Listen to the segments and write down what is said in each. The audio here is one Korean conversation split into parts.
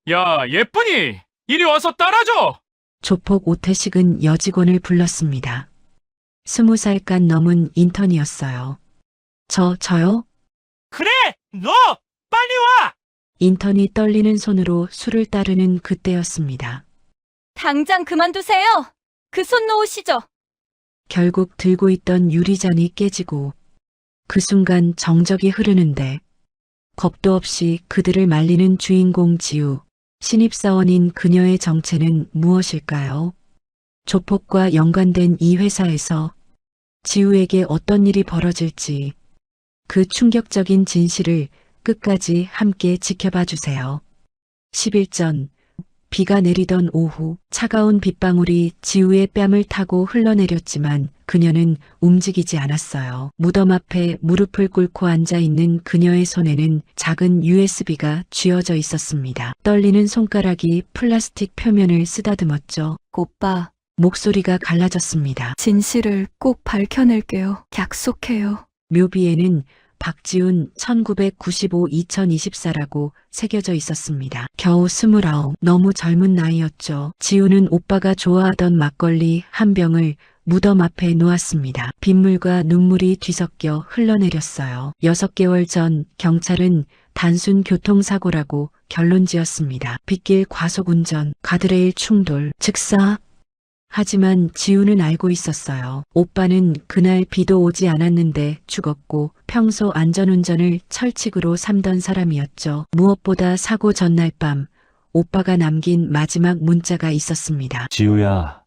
야, 예쁜이! 이리 와서 따라줘! 조폭 오태식은 여직원을 불렀습니다. 20살간 넘은 인턴이었어요. 저요? 그래! 너! 빨리 와! 인턴이 떨리는 손으로 술을 따르는 그때였습니다. 당장 그만두세요. 그 손 놓으시죠. 결국 들고 있던 유리잔이 깨지고 그 순간 정적이 흐르는데 겁도 없이 그들을 말리는 주인공 지우. 신입사원인 그녀의 정체는 무엇일까요? 조폭과 연관된 이 회사에서 지우에게 어떤 일이 벌어질지 그 충격적인 진실을 끝까지 함께 지켜봐 주세요. 10일 전 비가 내리던 오후 차가운 빗방울이 지우의 뺨을 타고 흘러내렸지만 그녀는 움직이지 않았어요. 무덤 앞에 무릎을 꿇고 앉아 있는 그녀의 손에는 작은 USB가 쥐어져 있었습니다. 떨리는 손가락이 플라스틱 표면을 쓰다듬었죠. 오빠, 목소리가 갈라졌습니다. 진실을 꼭 밝혀낼게요. 약속해요. 묘비에는 박지훈 1995-2024라고 새겨져 있었습니다. 겨우 29, 너무 젊은 나이였죠. 지훈은 오빠가 좋아하던 막걸리 한 병을 무덤 앞에 놓았습니다. 빗물과 눈물이 뒤섞여 흘러내렸어요. 6개월 전 경찰은 단순 교통사고라고 결론 지었습니다. 빗길 과속운전, 가드레일 충돌, 즉사. 하지만 지우는 알고 있었어요. 오빠는 그날 비도 오지 않았는데 죽었고 평소 안전운전을 철칙으로 삼던 사람이었죠. 무엇보다 사고 전날 밤 오빠가 남긴 마지막 문자가 있었습니다. 지우야,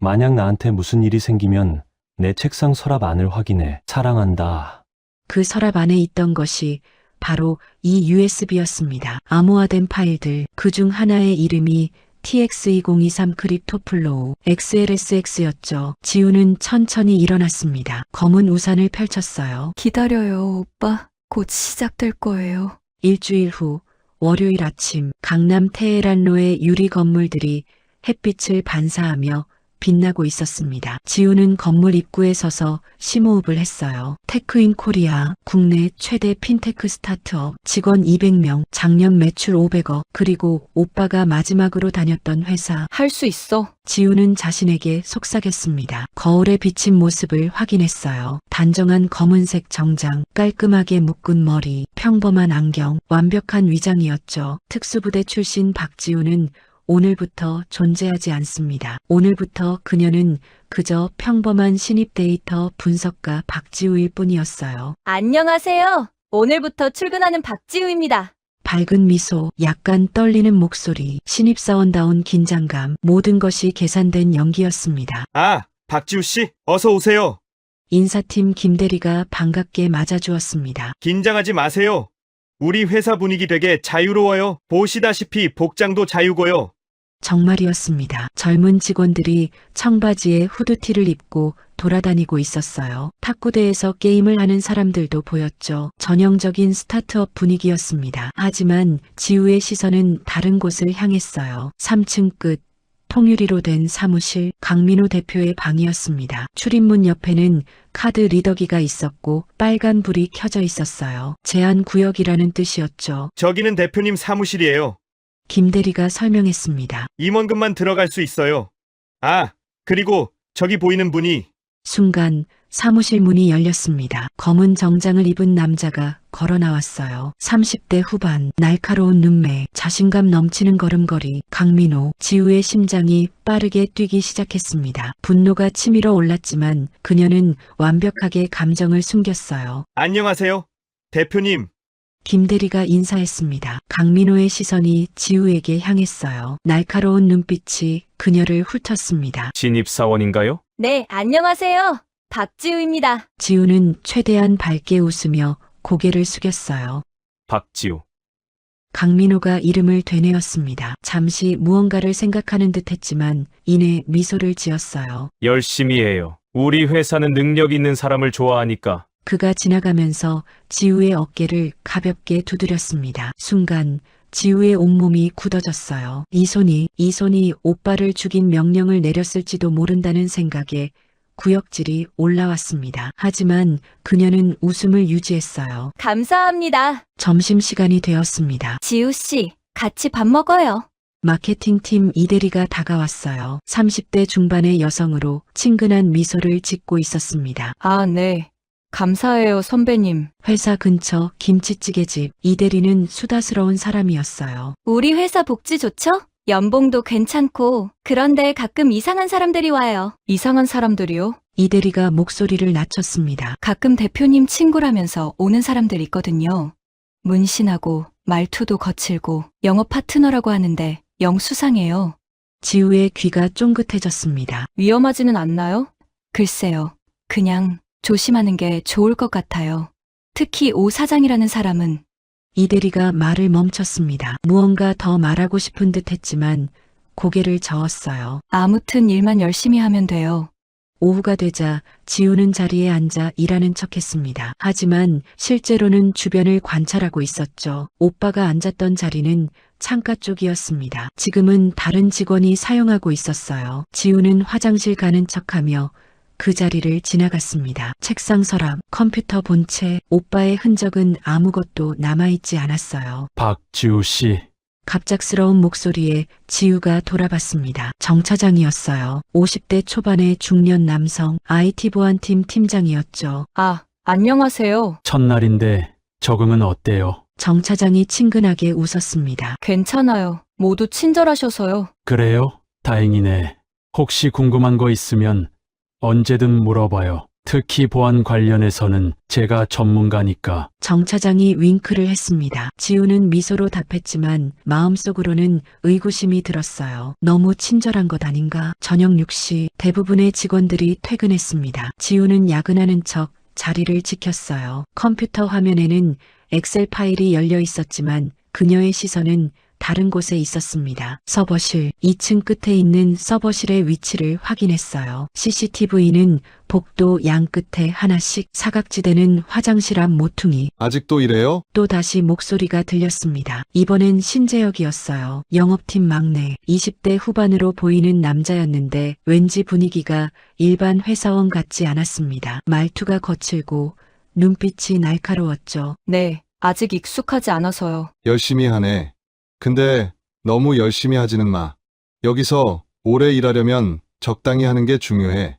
만약 나한테 무슨 일이 생기면 내 책상 서랍 안을 확인해. 사랑한다. 그 서랍 안에 있던 것이 바로 이 USB였습니다. 암호화된 파일들, 그중 하나의 이름이 TX2023 크립토플로우 XLSX였죠. 지우는 천천히 일어났습니다. 검은 우산을 펼쳤어요. 기다려요, 오빠. 곧 시작될 거예요. 일주일 후 월요일 아침 강남 테헤란로의 유리 건물들이 햇빛을 반사하며 빛나고 있었습니다. 지우는 건물 입구에 서서 심호흡을 했어요. 테크인 코리아, 국내 최대 핀테크 스타트업, 직원 200명, 작년 매출 500억, 그리고 오빠가 마지막으로 다녔던 회사. 할 수 있어. 지우는 자신에게 속삭였습니다. 거울에 비친 모습을 확인했어요. 단정한 검은색 정장, 깔끔하게 묶은 머리, 평범한 안경, 완벽한 위장이었죠. 특수부대 출신 박지우는 오늘부터 존재하지 않습니다. 오늘부터 그녀는 그저 평범한 신입 데이터 분석가 박지우일 뿐이었어요. 안녕하세요. 오늘부터 출근하는 박지우입니다. 밝은 미소, 약간 떨리는 목소리, 신입사원다운 긴장감, 모든 것이 계산된 연기였습니다. 아, 박지우 씨, 어서 오세요. 인사팀 김대리가 반갑게 맞아주었습니다. 긴장하지 마세요. 우리 회사 분위기 되게 자유로워요. 보시다시피 복장도 자유고요. 정말이었습니다. 젊은 직원들이 청바지에 후드티를 입고 돌아다니고 있었어요. 탁구대에서 게임을 하는 사람들도 보였죠. 전형적인 스타트업 분위기였습니다. 하지만 지우의 시선은 다른 곳을 향했어요. 3층 끝. 통유리로 된 사무실, 강민호 대표의 방이었습니다. 출입문 옆에는 카드 리더기가 있었고 빨간 불이 켜져 있었어요. 제한 구역이라는 뜻이었죠. 저기는 대표님 사무실이에요. 김대리가 설명했습니다. 임원급만 들어갈 수 있어요. 아, 그리고 저기 보이는 분이 순간 사무실 문이 열렸습니다. 검은 정장을 입은 남자가 걸어 나왔어요. 30대 후반, 날카로운 눈매, 자신감 넘치는 걸음걸이, 강민호, 지우의 심장이 빠르게 뛰기 시작했습니다. 분노가 치밀어 올랐지만 그녀는 완벽하게 감정을 숨겼어요. 안녕하세요. 대표님, 김대리가 인사했습니다. 강민호의 시선이 지우에게 향했어요. 날카로운 눈빛이 그녀를 훑었습니다. 신입사원인가요? 네, 안녕하세요. 박지우입니다. 지우는 최대한 밝게 웃으며 고개를 숙였어요. 박지우. 강민호가 이름을 되뇌었습니다. 잠시 무언가를 생각하는 듯했지만 이내 미소를 지었어요. 열심히 해요. 우리 회사는 능력 있는 사람을 좋아하니까. 그가 지나가면서 지우의 어깨를 가볍게 두드렸습니다. 순간 지우의 온몸이 굳어졌어요. 이 손이 오빠를 죽인 명령을 내렸을지도 모른다는 생각에 구역질이 올라왔습니다. 하지만 그녀는 웃음을 유지했어요. 감사합니다. 점심시간이 되었습니다. 지우 씨, 같이 밥 먹어요. 마케팅팀 이대리가 다가왔어요. 30대 중반의 여성으로 친근한 미소를 짓고 있었습니다. 아, 네. 감사해요, 선배님. 회사 근처 김치찌개집 이대리는 수다스러운 사람이었어요. 우리 회사 복지 좋죠? 연봉도 괜찮고, 그런데 가끔 이상한 사람들이 와요. 이상한 사람들이요? 이대리가 목소리를 낮췄습니다. 가끔 대표님 친구라면서 오는 사람들 있거든요. 문신하고, 말투도 거칠고, 영업 파트너라고 하는데 영 수상해요. 지우의 귀가 쫑긋해졌습니다. 위험하지는 않나요? 글쎄요. 그냥 조심하는 게 좋을 것 같아요. 특히 오 사장이라는 사람은 이대리가 말을 멈췄습니다. 무언가 더 말하고 싶은 듯 했지만 고개를 저었어요. 아무튼 일만 열심히 하면 돼요. 오후가 되자 지우는 자리에 앉아 일하는 척했습니다. 하지만 실제로는 주변을 관찰하고 있었죠. 오빠가 앉았던 자리는 창가 쪽이었습니다. 지금은 다른 직원이 사용하고 있었어요. 지우는 화장실 가는 척하며 그 자리를 지나갔습니다. 책상 서랍, 컴퓨터 본체, 오빠의 흔적은 아무것도 남아있지 않았어요. 박지우 씨, 갑작스러운 목소리에 지우가 돌아봤습니다. 정 차장이었어요. 50대 초반의 중년 남성, IT 보안팀 팀장이었죠. 아, 안녕하세요. 첫날인데 적응은 어때요? 정 차장이 친근하게 웃었습니다. 괜찮아요. 모두 친절하셔서요. 그래요? 다행이네. 혹시 궁금한 거 있으면 언제든 물어봐요. 특히 보안 관련해서는 제가 전문가니까. 정 차장이 윙크를 했습니다. 지우는 미소로 답했지만 마음속으로는 의구심이 들었어요. 너무 친절한 것 아닌가? 저녁 6시 대부분의 직원들이 퇴근했습니다. 지우는 야근하는 척 자리를 지켰어요. 컴퓨터 화면에는 엑셀 파일이 열려 있었지만 그녀의 시선은 다른 곳에 있었습니다. 서버실, 2층 끝에 있는 서버실의 위치를 확인했어요. CCTV는 복도 양 끝에 하나씩, 사각지대는 화장실 앞 모퉁이. 아직도 이래요? 또 다시 목소리가 들렸습니다. 이번엔 신재혁이었어요. 영업팀 막내, 20대 후반으로 보이는 남자였는데 왠지 분위기가 일반 회사원 같지 않았습니다. 말투가 거칠고 눈빛이 날카로웠죠. 네, 아직 익숙하지 않아서요. 열심히 하네. 근데 너무 열심히 하지는 마. 여기서 오래 일하려면 적당히 하는 게 중요해.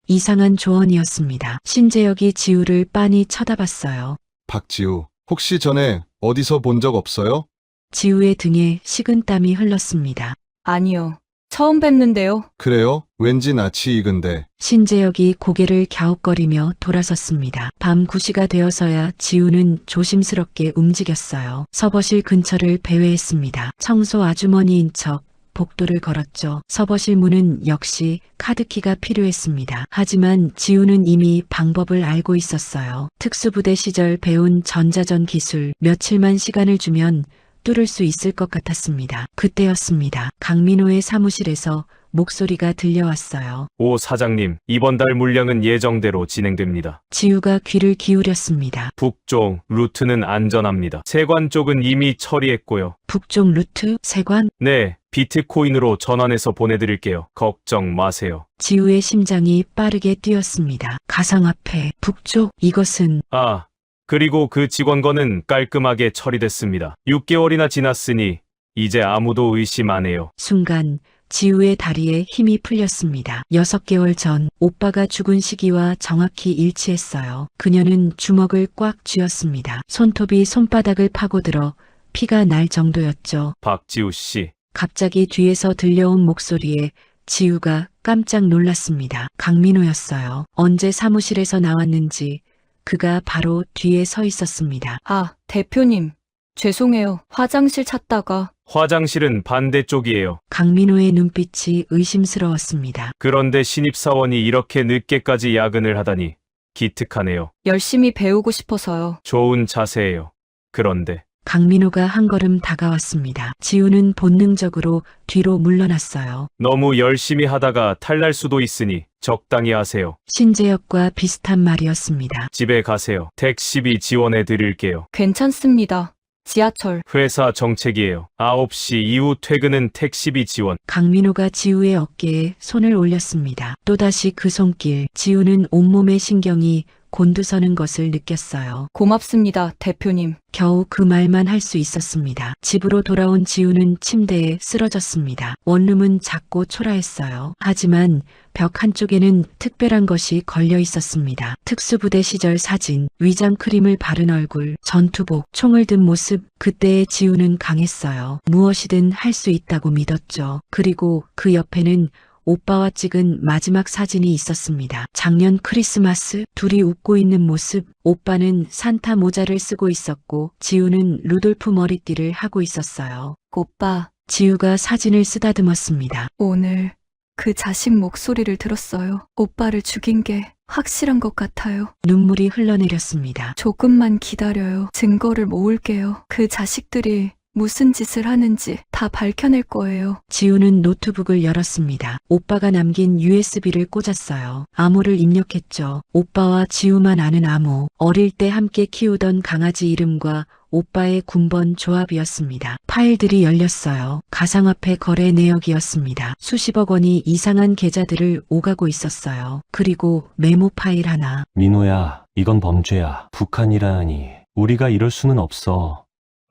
이상한 조언이었습니다. 신재혁이 지우를 빤히 쳐다봤어요. 박지우, 혹시 전에 어디서 본 적 없어요? 지우의 등에 식은땀이 흘렀습니다. 아니요. 처음 뵙는데요. 그래요? 왠지 낯이 익은데. 신재혁이 고개를 갸웃거리며 돌아섰습니다. 밤 9시가 되어서야 지우는 조심스럽게 움직였어요. 서버실 근처를 배회했습니다. 청소 아주머니인 척 복도를 걸었죠. 서버실 문은 역시 카드키가 필요했습니다. 하지만 지우는 이미 방법을 알고 있었어요. 특수부대 시절 배운 전자전 기술, 며칠만 시간을 주면 뚫을 수 있을 것 같았습니다. 그때였습니다. 강민호의 사무실에서 목소리가 들려왔어요. 오 사장님, 이번 달 물량은 예정대로 진행됩니다. 지우가 귀를 기울였습니다. 북쪽 루트는 안전합니다. 세관 쪽은 이미 처리했고요. 북쪽 루트, 세관, 네, 비트코인으로 전환해서 보내드릴게요. 걱정 마세요. 지우의 심장이 빠르게 뛰었습니다. 가상화폐, 북쪽, 이것은 아, 그리고 그 직원 건은 깔끔하게 처리됐습니다. 6개월이나 지났으니 이제 아무도 의심 안 해요. 순간 지우의 다리에 힘이 풀렸습니다. 6개월 전 오빠가 죽은 시기와 정확히 일치했어요. 그녀는 주먹을 꽉 쥐었습니다. 손톱이 손바닥을 파고들어 피가 날 정도였죠. 박지우 씨, 갑자기 뒤에서 들려온 목소리에 지우가 깜짝 놀랐습니다. 강민호였어요. 언제 사무실에서 나왔는지 그가 바로 뒤에 서 있었습니다. 아, 대표님. 죄송해요. 화장실 찾다가. 화장실은 반대쪽이에요. 강민호의 눈빛이 의심스러웠습니다. 그런데 신입사원이 이렇게 늦게까지 야근을 하다니 기특하네요. 열심히 배우고 싶어서요. 좋은 자세예요. 그런데 강민호가 한 걸음 다가왔습니다. 지우는 본능적으로 뒤로 물러났어요. 너무 열심히 하다가 탈날 수도 있으니 적당히 하세요. 신재혁과 비슷한 말이었습니다. 집에 가세요. 택시비 지원해 드릴게요. 괜찮습니다. 지하철. 회사 정책이에요. 9시 이후 퇴근은 택시비 지원. 강민호가 지우의 어깨에 손을 올렸습니다. 또다시 그 손길, 지우는 온몸의 신경이 곤두서는 것을 느꼈어요. 고맙습니다, 대표님. 겨우 그 말만 할 수 있었습니다. 집으로 돌아온 지우는 침대에 쓰러졌습니다. 원룸은 작고 초라했어요. 하지만 벽 한쪽에는 특별한 것이 걸려 있었습니다. 특수부대 시절 사진, 위장 크림을 바른 얼굴, 전투복, 총을 든 모습. 그때의 지우는 강했어요. 무엇이든 할 수 있다고 믿었죠. 그리고 그 옆에는 오빠와 찍은 마지막 사진이 있었습니다. 작년 크리스마스, 둘이 웃고 있는 모습. 오빠는 산타 모자를 쓰고 있었고 지우는 루돌프 머리띠를 하고 있었어요. 오빠, 지우가 사진을 쓰다듬었습니다. 오늘 그 자식 목소리를 들었어요. 오빠를 죽인 게 확실한 것 같아요. 눈물이 흘러내렸습니다. 조금만 기다려요. 증거를 모을게요. 그 자식들이 무슨 짓을 하는지 다 밝혀낼 거예요. 지우는 노트북을 열었습니다. 오빠가 남긴 USB를 꽂았어요. 암호를 입력했죠. 오빠와 지우만 아는 암호. 어릴 때 함께 키우던 강아지 이름과 오빠의 군번 조합이었습니다. 파일들이 열렸어요. 가상화폐 거래 내역이었습니다. 수십억 원이 이상한 계좌들을 오가고 있었어요. 그리고 메모 파일 하나. 민호야, 이건 범죄야. 북한이라니. 우리가 이럴 수는 없어.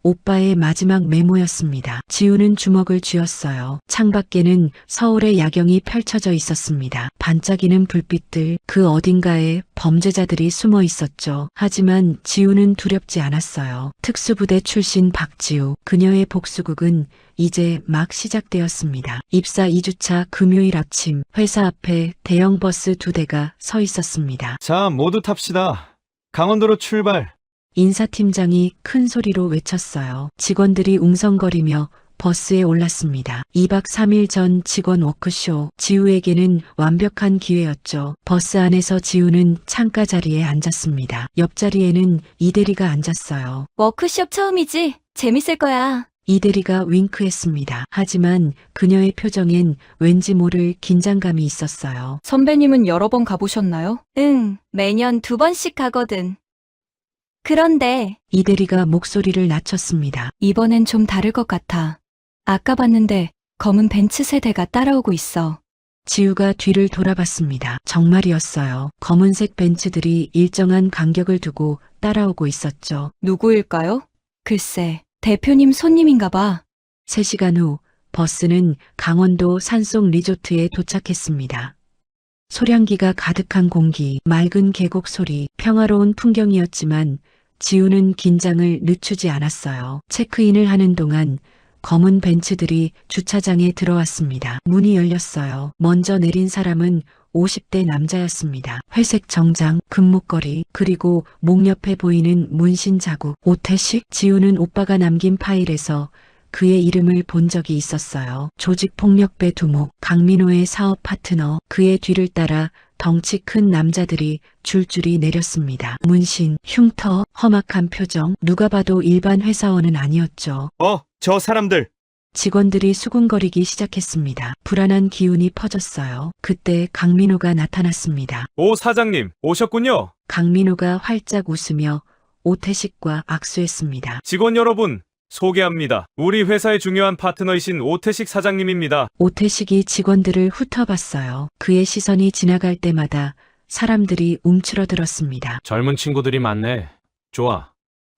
오빠의 마지막 메모였습니다. 지우는 주먹을 쥐었어요. 창밖에는 서울의 야경이 펼쳐져 있었습니다. 반짝이는 불빛들, 그 어딘가에 범죄자들이 숨어 있었죠. 하지만 지우는 두렵지 않았어요. 특수부대 출신 박지우, 그녀의 복수극은 이제 막 시작되었습니다. 입사 2주차 금요일 아침, 회사 앞에 대형 버스 2대가 서 있었습니다. 자, 모두 탑시다. 강원도로 출발. 인사팀장이 큰 소리로 외쳤어요. 직원들이 웅성거리며 버스에 올랐습니다. 2박 3일 전 직원 워크쇼. 지우에게는 완벽한 기회였죠. 버스 안에서 지우는 창가 자리에 앉았습니다. 옆자리에는 이대리가 앉았어요. 워크숍 처음이지? 재밌을 거야. 이대리가 윙크했습니다. 하지만 그녀의 표정엔 왠지 모를 긴장감이 있었어요. 선배님은 여러 번 가보셨나요? 응, 매년 2번씩 가거든. 그런데 이대리가 목소리를 낮췄습니다. 이번엔 좀 다를 것 같아. 아까 봤는데 검은 벤츠 세대가 따라오고 있어. 지우가 뒤를 돌아봤습니다. 정말이었어요. 검은색 벤츠들이 일정한 간격을 두고 따라오고 있었죠. 누구일까요? 글쎄, 대표님 손님인가 봐. 3시간 후 버스는 강원도 산속 리조트에 도착했습니다. 소량기가 가득한 공기, 맑은 계곡 소리, 평화로운 풍경이었지만 지우는 긴장을 늦추지 않았어요. 체크인을 하는 동안 검은 벤츠들이 주차장에 들어왔습니다. 문이 열렸어요. 먼저 내린 사람은 50대 남자였습니다. 회색 정장, 금목걸이, 그리고 목 옆에 보이는 문신 자국. 오태식? 지우는 오빠가 남긴 파일에서 그의 이름을 본 적이 있었어요. 조직폭력배 두목, 강민호의 사업 파트너. 그의 뒤를 따라 덩치 큰 남자들이 줄줄이 내렸습니다. 문신, 흉터, 험악한 표정. 누가 봐도 일반 회사원은 아니었죠. 저 사람들. 직원들이 수군거리기 시작했습니다. 불안한 기운이 퍼졌어요. 그때 강민호가 나타났습니다. 오 사장님, 오셨군요. 강민호가 활짝 웃으며 오태식과 악수했습니다. 직원 여러분, 소개합니다. 우리 회사의 중요한 파트너이신 오태식 사장님입니다. 오태식이 직원들을 훑어봤어요. 그의 시선이 지나갈 때마다 사람들이 움츠러들었습니다. 젊은 친구들이 많네. 좋아.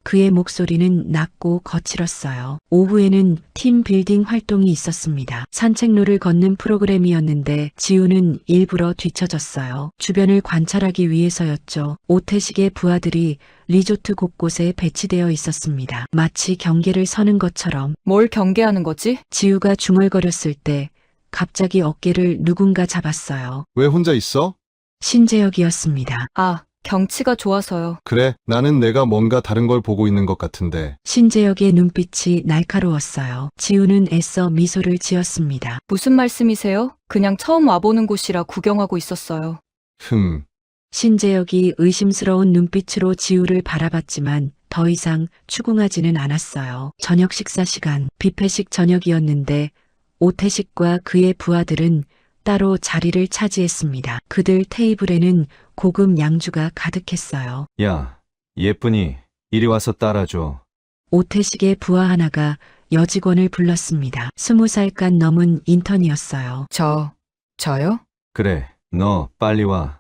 그의 목소리는 낮고 거칠었어요. 오후에는 팀 빌딩 활동이 있었습니다. 산책로를 걷는 프로그램이었는데 지우는 일부러 뒤처졌어요. 주변을 관찰하기 위해서였죠. 오태식의 부하들이 리조트 곳곳에 배치되어 있었습니다. 마치 경계를 서는 것처럼. 뭘 경계하는 거지? 지우가 중얼거렸을 때 갑자기 어깨를 누군가 잡았어요. 왜 혼자 있어? 신재혁이었습니다. 아, 경치가 좋아서요. 그래, 나는 내가 뭔가 다른 걸 보고 있는 것 같은데. 신재혁의 눈빛이 날카로웠어요. 지우는 애써 미소를 지었습니다. 무슨 말씀이세요? 그냥 처음 와보는 곳이라 구경하고 있었어요. 신재혁이 의심스러운 눈빛으로 지우를 바라봤지만 더 이상 추궁하지는 않았어요. 저녁 식사 시간, 뷔페식 저녁이었는데 오태식과 그의 부하들은 따로 자리를 차지했습니다. 그들 테이블에는 고급 양주가 가득했어요. 야, 예쁜이, 이리 와서 따라줘. 오태식의 부하 하나가 여직원을 불렀습니다. 20살간 넘은 인턴이었어요. 저요? 그래, 너 빨리 와.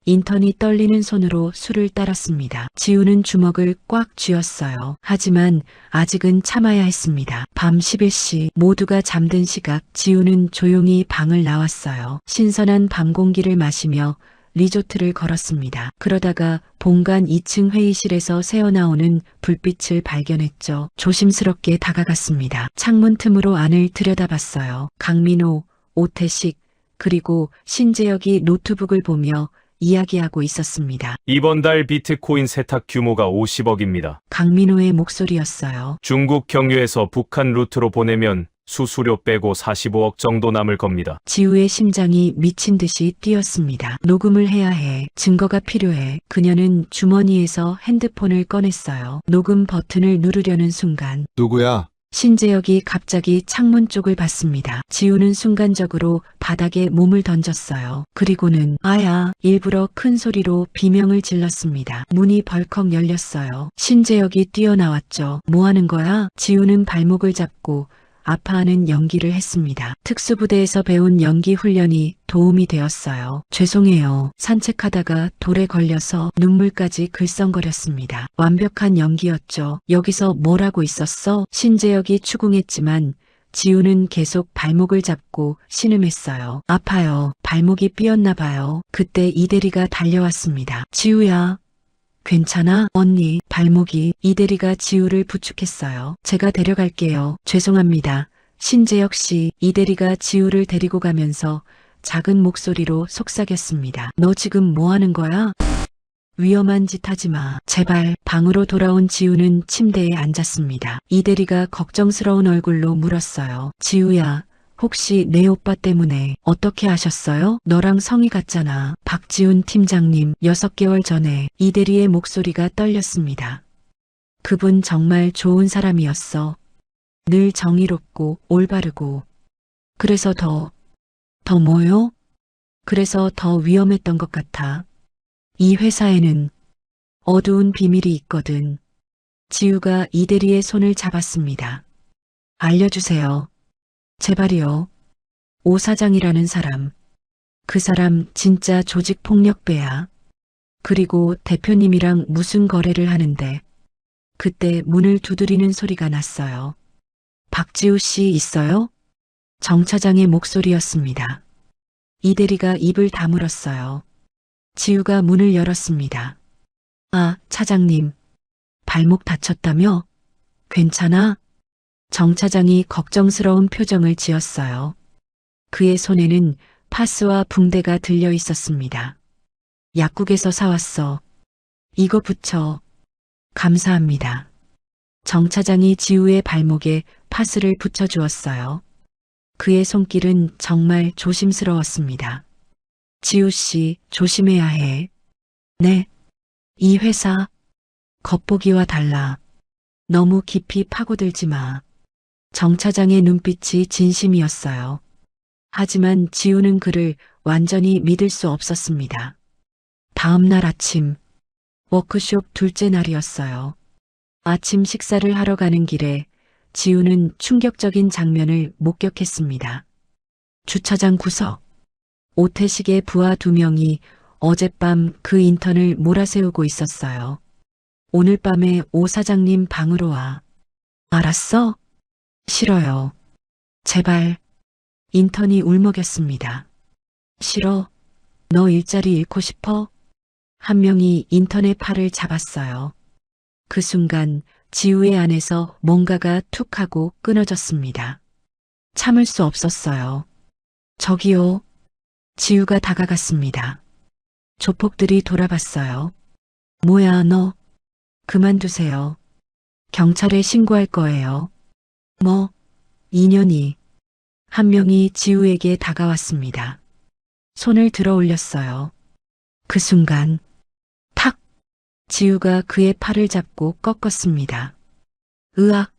인턴이 떨리는 손으로 술을 따랐습니다. 지우는 주먹을 꽉 쥐었어요. 하지만 아직은 참아야 했습니다. 밤 11시 모두가 잠든 시각 지우는 조용히 방을 나왔어요. 신선한 밤 공기를 마시며 리조트를 걸었습니다. 그러다가 본관 2층 회의실에서 새어나오는 불빛을 발견했죠. 조심스럽게 다가갔습니다. 창문 틈으로 안을 들여다봤어요. 강민호, 오태식, 그리고 신재혁이 노트북을 보며 이야기하고 있었습니다. 이번 달 비트코인 세탁 규모가 50억입니다. 강민호의 목소리였어요. 중국 경유에서 북한 루트로 보내면 수수료 빼고 45억 정도 남을 겁니다. 지우의 심장이 미친 듯이 뛰었습니다. 녹음을 해야 해. 증거가 필요해. 그녀는 주머니에서 핸드폰을 꺼냈어요. 녹음 버튼을 누르려는 순간 누구야? 신재혁이 갑자기 창문 쪽을 봤습니다. 지우는 순간적으로 바닥에 몸을 던졌어요. 그리고는 아야 일부러 큰 소리로 비명을 질렀습니다. 문이 벌컥 열렸어요. 신재혁이 뛰어나왔죠. 뭐 하는 거야? 지우는 발목을 잡고 아파하는 연기를 했습니다. 특수부대에서 배운 연기 훈련이 도움이 되었어요. 죄송해요. 산책하다가 돌에 걸려서 눈물까지 글썽거렸습니다. 완벽한 연기였죠. 여기서 뭘 하고 있었어? 신재혁이 추궁했지만 지우는 계속 발목을 잡고 신음했어요. 아파요. 발목이 삐었나 봐요. 그때 이대리가 달려왔습니다. 지우야. 괜찮아? 언니, 발목이. 이대리가 지우를 부축했어요. 제가 데려갈게요. 죄송합니다. 신재혁 씨, 이대리가 지우를 데리고 가면서 작은 목소리로 속삭였습니다. 너 지금 뭐 하는 거야? 위험한 짓 하지 마. 제발. 방으로 돌아온 지우는 침대에 앉았습니다. 이대리가 걱정스러운 얼굴로 물었어요. 지우야. 혹시 내 오빠 때문에 어떻게 하셨어요? 너랑 성이 같잖아. 박지훈 팀장님, 6개월 전에. 이대리의 목소리가 떨렸습니다. 그분 정말 좋은 사람이었어. 늘 정의롭고 올바르고. 그래서 더 뭐요? 그래서 더 위험했던 것 같아. 이 회사에는 어두운 비밀이 있거든. 지우가 이대리의 손을 잡았습니다. 알려주세요. 제발이요. 오 사장이라는 사람. 그 사람 진짜 조직폭력배야. 그리고 대표님이랑 무슨 거래를 하는데. 그때 문을 두드리는 소리가 났어요. 박지우 씨 있어요? 정 차장의 목소리였습니다. 이대리가 입을 다물었어요. 지우가 문을 열었습니다. 아, 차장님. 발목 다쳤다며? 괜찮아? 정 차장이 걱정스러운 표정을 지었어요. 그의 손에는 파스와 붕대가 들려 있었습니다. 약국에서 사왔어. 이거 붙여. 감사합니다. 정 차장이 지우의 발목에 파스를 붙여주었어요. 그의 손길은 정말 조심스러웠습니다. 지우 씨, 조심해야 해. 네. 이 회사, 겉보기와 달라. 너무 깊이 파고들지 마. 정 차장의 눈빛이 진심이었어요. 하지만 지우는 그를 완전히 믿을 수 없었습니다. 다음 날 아침, 워크숍 둘째 날이었어요. 아침 식사를 하러 가는 길에 지우는 충격적인 장면을 목격했습니다. 주차장 구석. 오태식의 부하 2명이 어젯밤 그 인턴을 몰아세우고 있었어요. 오늘 밤에 오 사장님 방으로 와. 알았어? 싫어요. 제발. 인턴이 울먹였습니다. 싫어? 너 일자리 잃고 싶어? 한 명이 인턴의 팔을 잡았어요. 그 순간 지우의 안에서 뭔가가 툭 하고 끊어졌습니다. 참을 수 없었어요. 저기요. 지우가 다가갔습니다. 조폭들이 돌아봤어요. 뭐야 너? 그만두세요. 경찰에 신고할 거예요. 뭐? 2년이. 한 명이 지우에게 다가왔습니다. 손을 들어 올렸어요. 그 순간 탁! 지우가 그의 팔을 잡고 꺾었습니다. 으악!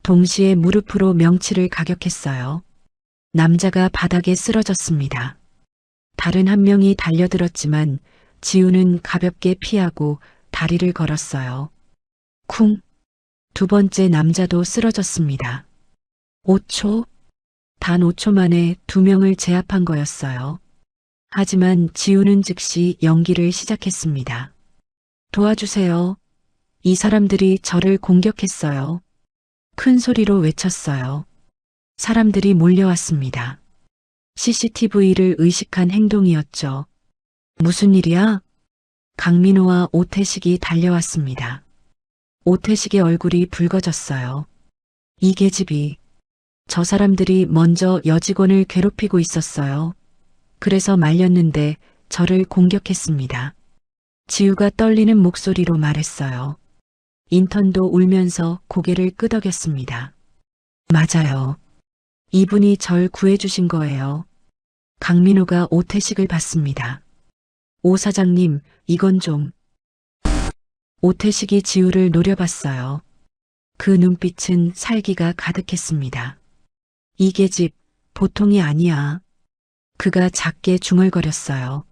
동시에 무릎으로 명치를 가격했어요. 남자가 바닥에 쓰러졌습니다. 다른 한 명이 달려들었지만 지우는 가볍게 피하고 다리를 걸었어요. 쿵! 2번째 남자도 쓰러졌습니다. 5초? 단 5초 만에 2명을 제압한 거였어요. 하지만 지우는 즉시 연기를 시작했습니다. 도와주세요. 이 사람들이 저를 공격했어요. 큰 소리로 외쳤어요. 사람들이 몰려왔습니다. CCTV를 의식한 행동이었죠. 무슨 일이야? 강민호와 오태식이 달려왔습니다. 오태식의 얼굴이 붉어졌어요. 이 계집이 저 사람들이 먼저 여직원을 괴롭히고 있었어요. 그래서 말렸는데 저를 공격했습니다. 지우가 떨리는 목소리로 말했어요. 인턴도 울면서 고개를 끄덕였습니다. 맞아요. 이분이 절 구해주신 거예요. 강민호가 오태식을 봤습니다. 오 사장님, 이건 좀. 오태식이 지우를 노려봤어요. 그 눈빛은 살기가 가득했습니다. 이 계집, 보통이 아니야. 그가 작게 중얼거렸어요.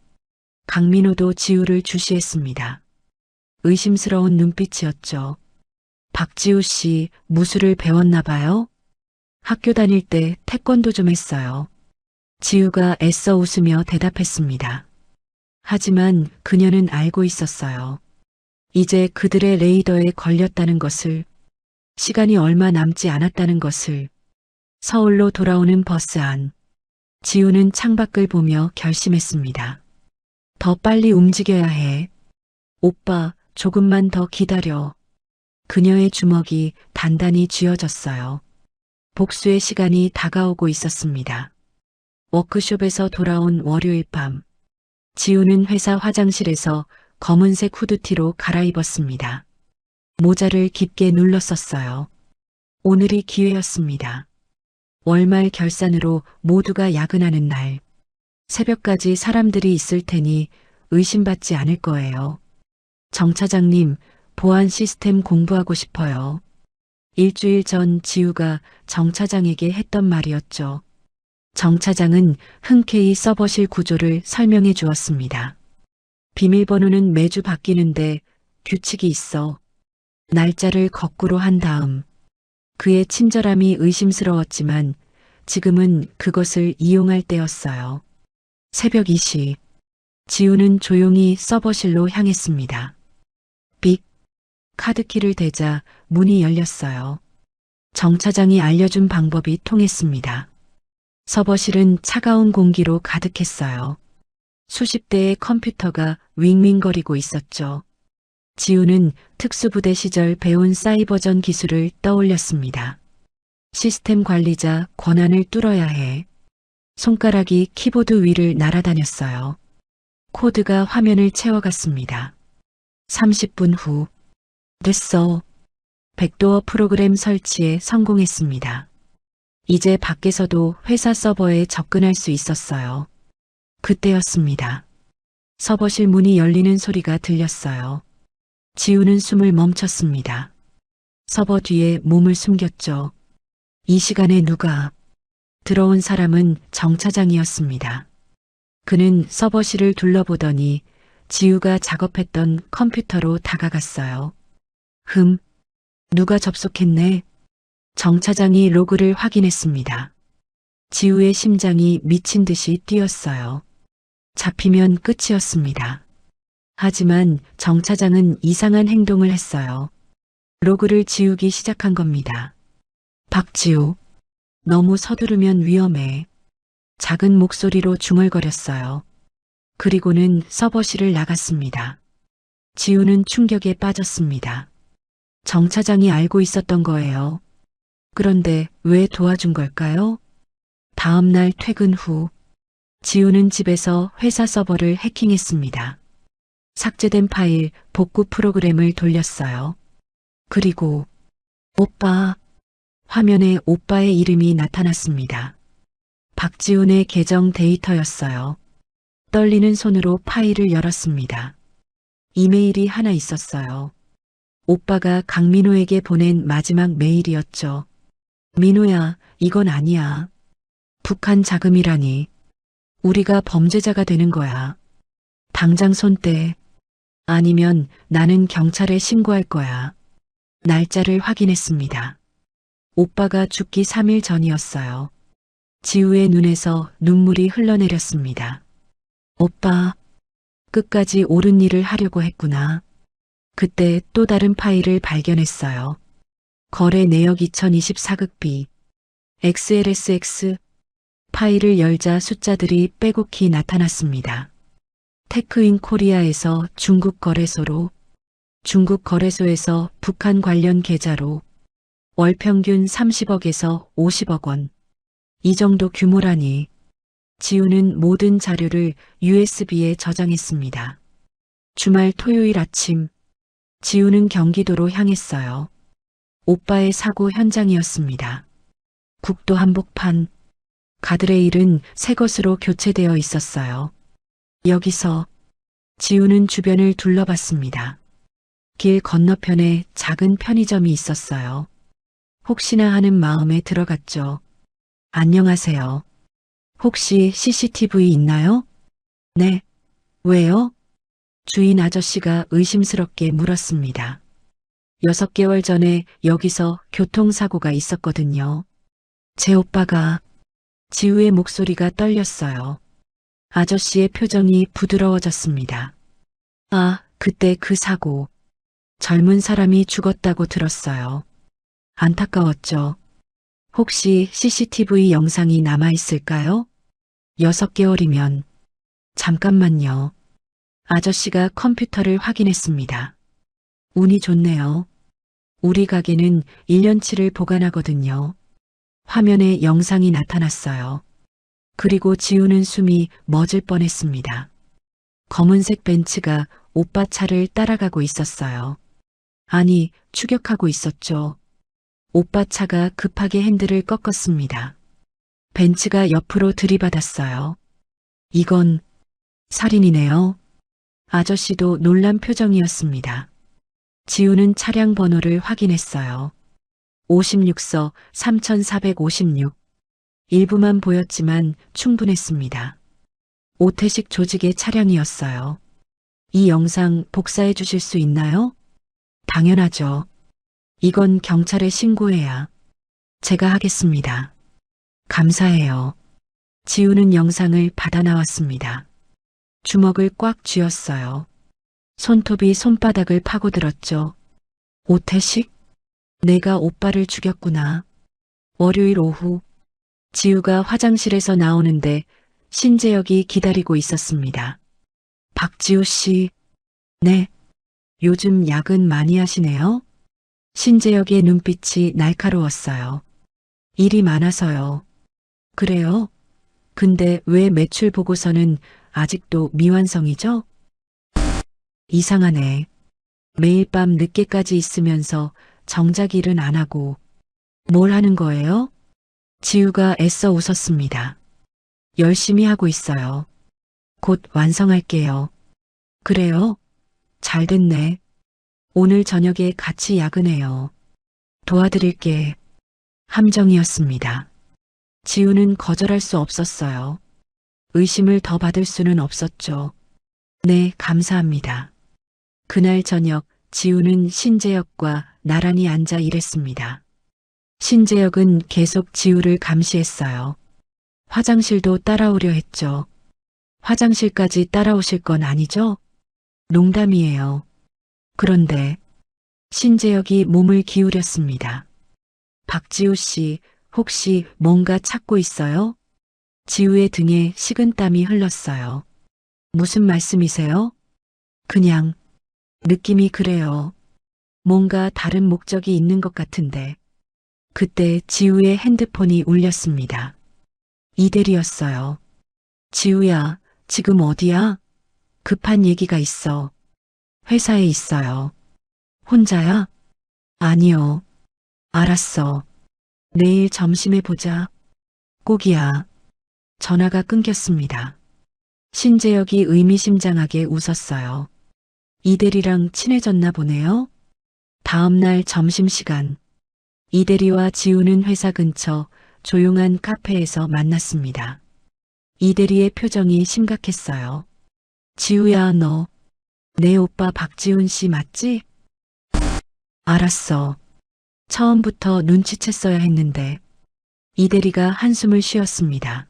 강민호도 지우를 주시했습니다. 의심스러운 눈빛이었죠. 박지우 씨, 무술을 배웠나 봐요? 학교 다닐 때 태권도 좀 했어요. 지우가 애써 웃으며 대답했습니다. 하지만 그녀는 알고 있었어요. 이제 그들의 레이더에 걸렸다는 것을, 시간이 얼마 남지 않았다는 것을. 서울로 돌아오는 버스 안. 지우는 창밖을 보며 결심했습니다. 더 빨리 움직여야 해. 오빠, 조금만 더 기다려. 그녀의 주먹이 단단히 쥐어졌어요. 복수의 시간이 다가오고 있었습니다. 워크숍에서 돌아온 월요일 밤. 지우는 회사 화장실에서 검은색 후드티로 갈아입었습니다. 모자를 깊게 눌렀었어요. 오늘이 기회였습니다. 월말 결산으로 모두가 야근하는 날. 새벽까지 사람들이 있을 테니 의심받지 않을 거예요. 정 차장님, 보안 시스템 공부하고 싶어요. 일주일 전 지우가 정 차장에게 했던 말이었죠. 정 차장은 흔쾌히 서버실 구조를 설명해 주었습니다. 비밀번호는 매주 바뀌는데 규칙이 있어. 날짜를 거꾸로 한 다음. 그의 친절함이 의심스러웠지만 지금은 그것을 이용할 때였어요. 새벽 2시. 지우는 조용히 서버실로 향했습니다. 삑. 카드키를 대자 문이 열렸어요. 정 차장이 알려준 방법이 통했습니다. 서버실은 차가운 공기로 가득했어요. 수십 대의 컴퓨터가 윙윙거리고 있었죠. 지우는 특수부대 시절 배운 사이버전 기술을 떠올렸습니다. 시스템 관리자 권한을 뚫어야 해. 손가락이 키보드 위를 날아다녔어요. 코드가 화면을 채워갔습니다. 30분 후. 됐어. 백도어 프로그램 설치에 성공했습니다. 이제 밖에서도 회사 서버에 접근할 수 있었어요. 그때였습니다. 서버실 문이 열리는 소리가 들렸어요. 지우는 숨을 멈췄습니다. 서버 뒤에 몸을 숨겼죠. 이 시간에 누가? 들어온 사람은 정 차장이었습니다. 그는 서버실을 둘러보더니 지우가 작업했던 컴퓨터로 다가갔어요. 누가 접속했네? 정 차장이 로그를 확인했습니다. 지우의 심장이 미친 듯이 뛰었어요. 잡히면 끝이었습니다. 하지만 정 차장은 이상한 행동을 했어요. 로그를 지우기 시작한 겁니다. 박지우, 너무 서두르면 위험해. 작은 목소리로 중얼거렸어요. 그리고는 서버실을 나갔습니다. 지우는 충격에 빠졌습니다. 정 차장이 알고 있었던 거예요. 그런데 왜 도와준 걸까요? 다음 날 퇴근 후, 지우는 집에서 회사 서버를 해킹했습니다. 삭제된 파일 복구 프로그램을 돌렸어요. 그리고 오빠, 화면에 오빠의 이름이 나타났습니다. 박지훈의 계정 데이터였어요. 떨리는 손으로 파일을 열었습니다. 이메일이 하나 있었어요. 오빠가 강민호에게 보낸 마지막 메일이었죠. 민호야, 이건 아니야. 북한 자금이라니. 우리가 범죄자가 되는 거야. 당장 손 떼. 아니면 나는 경찰에 신고할 거야. 날짜를 확인했습니다. 오빠가 죽기 3일 전이었어요. 지우의 눈에서 눈물이 흘러내렸습니다. 오빠, 끝까지 옳은 일을 하려고 했구나. 그때 또 다른 파일을 발견했어요. 거래 내역 2024극비 XLSX 파일을 열자 숫자들이 빼곡히 나타났습니다. 테크인 코리아에서 중국 거래소로, 중국 거래소에서 북한 관련 계좌로 월 평균 30억에서 50억 원. 이 정도 규모라니. 지우는 모든 자료를 USB에 저장했습니다. 주말 토요일 아침, 지우는 경기도로 향했어요. 오빠의 사고 현장이었습니다. 국도 한복판, 가드레일은 새 것으로 교체되어 있었어요. 여기서 지우는 주변을 둘러봤습니다. 길 건너편에 작은 편의점이 있었어요. 혹시나 하는 마음에 들어갔죠. 안녕하세요. 혹시 CCTV 있나요? 네. 왜요? 주인 아저씨가 의심스럽게 물었습니다. 6개월 전에 여기서 교통사고가 있었거든요. 제 오빠가, 지우의 목소리가 떨렸어요. 아저씨의 표정이 부드러워졌습니다. 아, 그때 그 사고. 젊은 사람이 죽었다고 들었어요. 안타까웠죠. 혹시 CCTV 영상이 남아있을까요? 6개월이면. 잠깐만요. 아저씨가 컴퓨터를 확인했습니다. 운이 좋네요. 우리 가게는 1년치를 보관하거든요. 화면에 영상이 나타났어요. 그리고 지우는 숨이 멎을 뻔했습니다. 검은색 벤츠가 오빠 차를 따라가고 있었어요. 아니, 추격하고 있었죠. 오빠 차가 급하게 핸들을 꺾었습니다. 벤츠가 옆으로 들이받았어요. 이건 살인이네요. 아저씨도 놀란 표정이었습니다. 지우는 차량 번호를 확인했어요. 56서 3456. 일부만 보였지만 충분했습니다. 오태식 조직의 차량이었어요. 이 영상 복사해 주실 수 있나요? 당연하죠. 이건 경찰에 신고해야. 제가 하겠습니다. 감사해요. 지우는 영상을 받아 나왔습니다. 주먹을 꽉 쥐었어요. 손톱이 손바닥을 파고들었죠. 오태식? 내가 오빠를 죽였구나. 월요일 오후, 지우가 화장실에서 나오는데 신재혁이 기다리고 있었습니다. 박지우 씨, 네. 요즘 야근 많이 하시네요? 신재혁의 눈빛이 날카로웠어요. 일이 많아서요. 그래요? 근데 왜 매출 보고서는 아직도 미완성이죠? 이상하네. 매일 밤 늦게까지 있으면서 정작 일은 안 하고 뭘 하는 거예요? 지우가 애써 웃었습니다. 열심히 하고 있어요. 곧 완성할게요. 그래요? 잘 됐네. 오늘 저녁에 같이 야근해요. 도와드릴게. 함정이었습니다. 지우는 거절할 수 없었어요. 의심을 더 받을 수는 없었죠. 네, 감사합니다. 그날 저녁 지우는 신재혁과 나란히 앉아 일했습니다. 신재혁은 계속 지우를 감시했어요. 화장실도 따라오려 했죠. 화장실까지 따라오실 건 아니죠? 농담이에요. 그런데 신재혁이 몸을 기울였습니다. 박지우 씨, 혹시 뭔가 찾고 있어요? 지우의 등에 식은땀이 흘렀어요. 무슨 말씀이세요? 그냥 느낌이 그래요. 뭔가 다른 목적이 있는 것 같은데. 그때 지우의 핸드폰이 울렸습니다. 이대리였어요. 지우야, 지금 어디야? 급한 얘기가 있어. 회사에 있어요. 혼자야? 아니요. 알았어. 내일 점심에 보자. 꼭이야. 전화가 끊겼습니다. 신재혁이 의미심장하게 웃었어요. 이대리랑 친해졌나 보네요. 다음 날 점심시간. 이대리와 지우는 회사 근처 조용한 카페에서 만났습니다. 이대리의 표정이 심각했어요. 지우야, 너 내 오빠 박지훈 씨 맞지? 알았어. 처음부터 눈치챘어야 했는데. 이대리가 한숨을 쉬었습니다.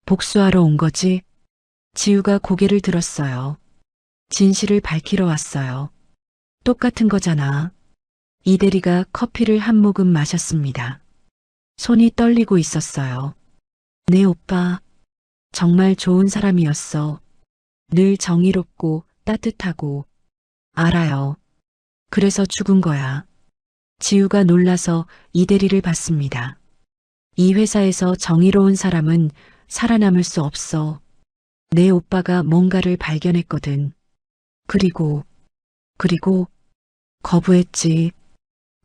복수하러 온 거지? 지우가 고개를 들었어요. 진실을 밝히러 왔어요. 똑같은 거잖아. 이대리가 커피를 한 모금 마셨습니다. 손이 떨리고 있었어요. 내 오빠, 정말 좋은 사람이었어. 늘 정의롭고 따뜻하고. 알아요. 그래서 죽은 거야. 지우가 놀라서 이대리를 봤습니다. 이 회사에서 정의로운 사람은 살아남을 수 없어. 내 오빠가 뭔가를 발견했거든. 그리고 거부했지.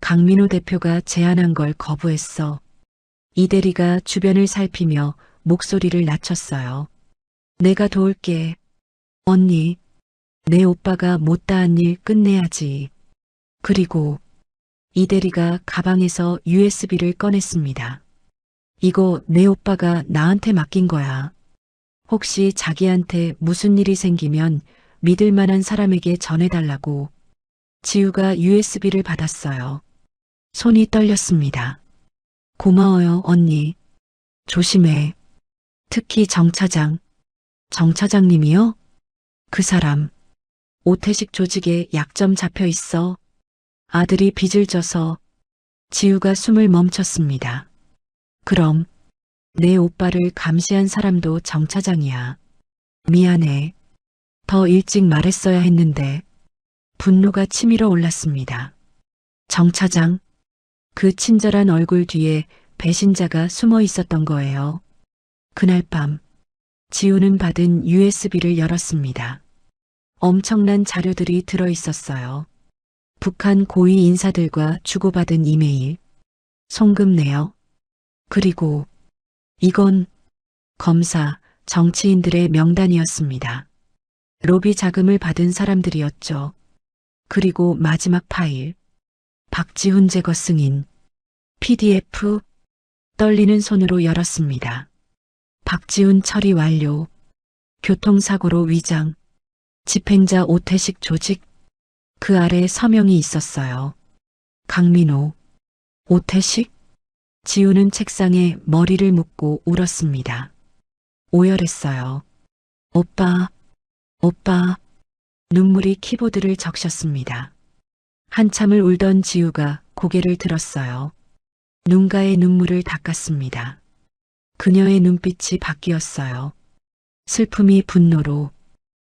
강민호 대표가 제안한 걸 거부했어. 이대리가 주변을 살피며 목소리를 낮췄어요. 내가 도울게. 언니, 내 오빠가 못다한 일 끝내야지. 그리고 이대리가 가방에서 USB를 꺼냈습니다. 이거 내 오빠가 나한테 맡긴 거야. 혹시 자기한테 무슨 일이 생기면 믿을 만한 사람에게 전해달라고. 지우가 USB를 받았어요. 손이 떨렸습니다. 고마워요, 언니. 조심해. 특히 정 차장. 정 차장님이요? 그 사람. 오태식 조직에 약점 잡혀 있어. 아들이 빚을 져서. 지우가 숨을 멈췄습니다. 그럼 내 오빠를 감시한 사람도 정 차장이야. 미안해. 더 일찍 말했어야 했는데. 분노가 치밀어 올랐습니다. 정 차장. 그 친절한 얼굴 뒤에 배신자가 숨어 있었던 거예요. 그날 밤 지우는 받은 USB를 열었습니다. 엄청난 자료들이 들어 있었어요. 북한 고위 인사들과 주고받은 이메일, 송금 내역, 그리고 이건 검사, 정치인들의 명단이었습니다. 로비 자금을 받은 사람들이었죠. 그리고 마지막 파일, 박지훈 제거 승인, PDF, 떨리는 손으로 열었습니다. 박지훈 처리 완료, 교통사고로 위장, 집행자 오태식 조직, 그 아래 서명이 있었어요. 강민호, 오태식, 지우는 책상에 머리를 묻고 울었습니다. 오열했어요. 오빠, 눈물이 키보드를 적셨습니다. 한참을 울던 지우가 고개를 들었어요. 눈가의 눈물을 닦았습니다. 그녀의 눈빛이 바뀌었어요. 슬픔이 분노로,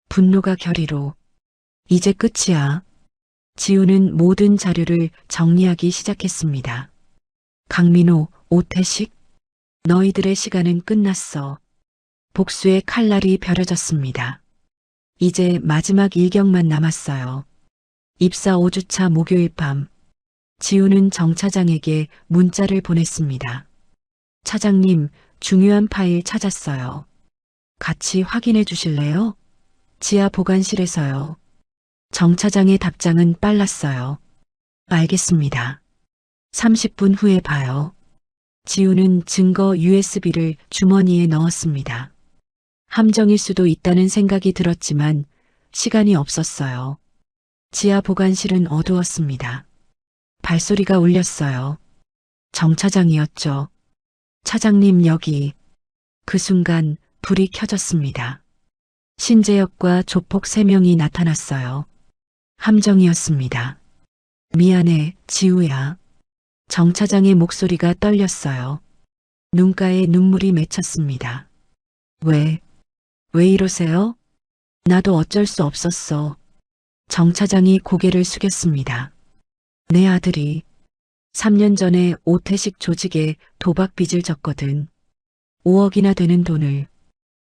분노가 결의로. 이제 끝이야. 지우는 모든 자료를 정리하기 시작했습니다. 강민호, 오태식, 너희들의 시간은 끝났어. 복수의 칼날이 벼려졌습니다. 이제 마지막 일격만 남았어요. 입사 5주차 목요일 밤, 지우는 정 차장에게 문자를 보냈습니다. 차장님, 중요한 파일 찾았어요. 같이 확인해 주실래요? 지하 보관실에서요. 정 차장의 답장은 빨랐어요. 알겠습니다. 30분 후에 봐요. 지우는 증거 USB를 주머니에 넣었습니다. 함정일 수도 있다는 생각이 들었지만 시간이 없었어요. 지하 보관실은 어두웠습니다. 발소리가 울렸어요. 정 차장이었죠. 차장님 여기. 그 순간 불이 켜졌습니다. 신재혁과 조폭 3명이 나타났어요. 함정이었습니다. 미안해, 지우야. 정 차장의 목소리가 떨렸어요. 눈가에 눈물이 맺혔습니다. 왜 이러세요? 나도 어쩔 수 없었어. 정 차장이 고개를 숙였습니다. 내 아들이 3년 전에 오태식 조직에 도박 빚을 졌거든. 5억이나 되는 돈을.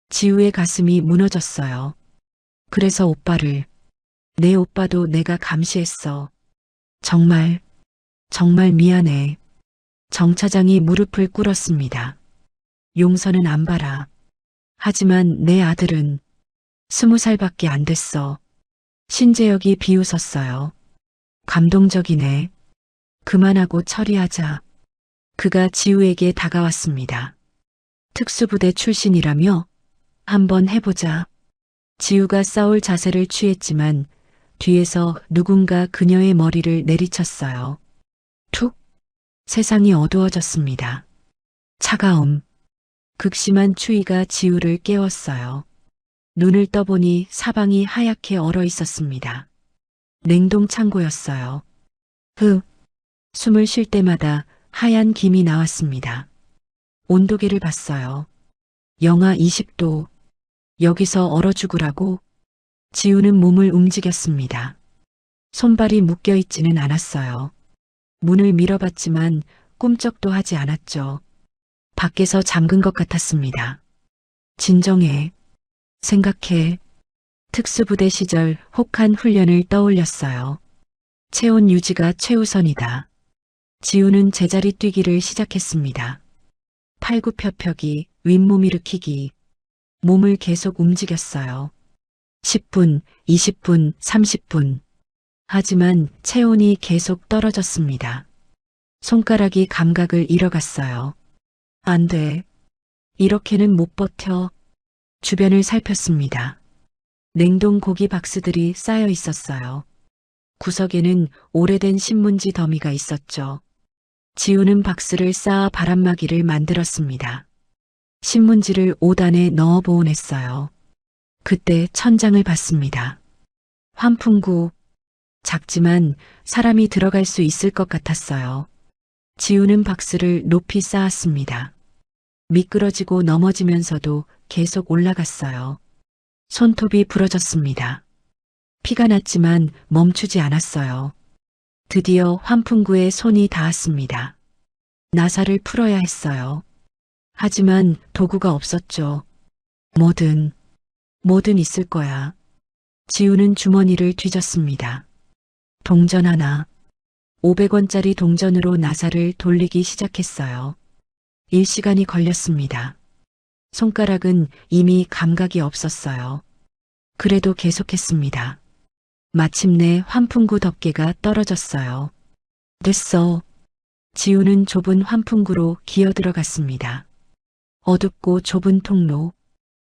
지우의 가슴이 무너졌어요. 그래서 오빠를, 내 오빠도 내가 감시했어. 정말 미안해. 정 차장이 무릎을 꿇었습니다. 용서는 안 바라. 하지만 내 아들은 20살밖에 안 됐어. 신재혁이 비웃었어요. 감동적이네. 그만하고 처리하자. 그가 지우에게 다가왔습니다. 특수부대 출신이라며? 한번 해보자. 지우가 싸울 자세를 취했지만 뒤에서 누군가 그녀의 머리를 내리쳤어요. 툭! 세상이 어두워졌습니다. 차가움, 극심한 추위가 지우를 깨웠어요. 눈을 떠보니 사방이 하얗게 얼어 있었습니다. 냉동 창고였어요. 숨을 쉴 때마다 하얀 김이 나왔습니다. 온도계를 봤어요. 영하 20도. 여기서 얼어 죽으라고? 지우는 몸을 움직였습니다. 손발이 묶여 있지는 않았어요. 문을 밀어봤지만 꿈쩍도 하지 않았죠. 밖에서 잠근 것 같았습니다. 진정해. 생각해. 특수부대 시절 혹한 훈련을 떠올렸어요. 체온 유지가 최우선이다. 지우는 제자리 뛰기를 시작했습니다. 팔굽혀펴기, 윗몸 일으키기. 몸을 계속 움직였어요. 10분, 20분, 30분. 하지만 체온이 계속 떨어졌습니다. 손가락이 감각을 잃어갔어요. 안 돼. 이렇게는 못 버텨. 주변을 살폈습니다. 냉동 고기 박스들이 쌓여 있었어요. 구석에는 오래된 신문지 더미가 있었죠. 지우는 박스를 쌓아 바람막이를 만들었습니다. 신문지를 5단에 넣어 보온했어요. 그때 천장을 봤습니다. 환풍구. 작지만 사람이 들어갈 수 있을 것 같았어요. 지우는 박스를 높이 쌓았습니다. 미끄러지고 넘어지면서도 계속 올라갔어요. 손톱이 부러졌습니다. 피가 났지만 멈추지 않았어요. 드디어 환풍구에 손이 닿았습니다. 나사를 풀어야 했어요. 하지만 도구가 없었죠. 뭐든 있을 거야. 지우는 주머니를 뒤졌습니다. 동전 하나. 500원짜리 동전으로 나사를 돌리기 시작했어요. 1시간이 걸렸습니다. 손가락은 이미 감각이 없었어요. 그래도 계속했습니다. 마침내 환풍구 덮개가 떨어졌어요. 됐어. 지우는 좁은 환풍구로 기어 들어갔습니다. 어둡고 좁은 통로.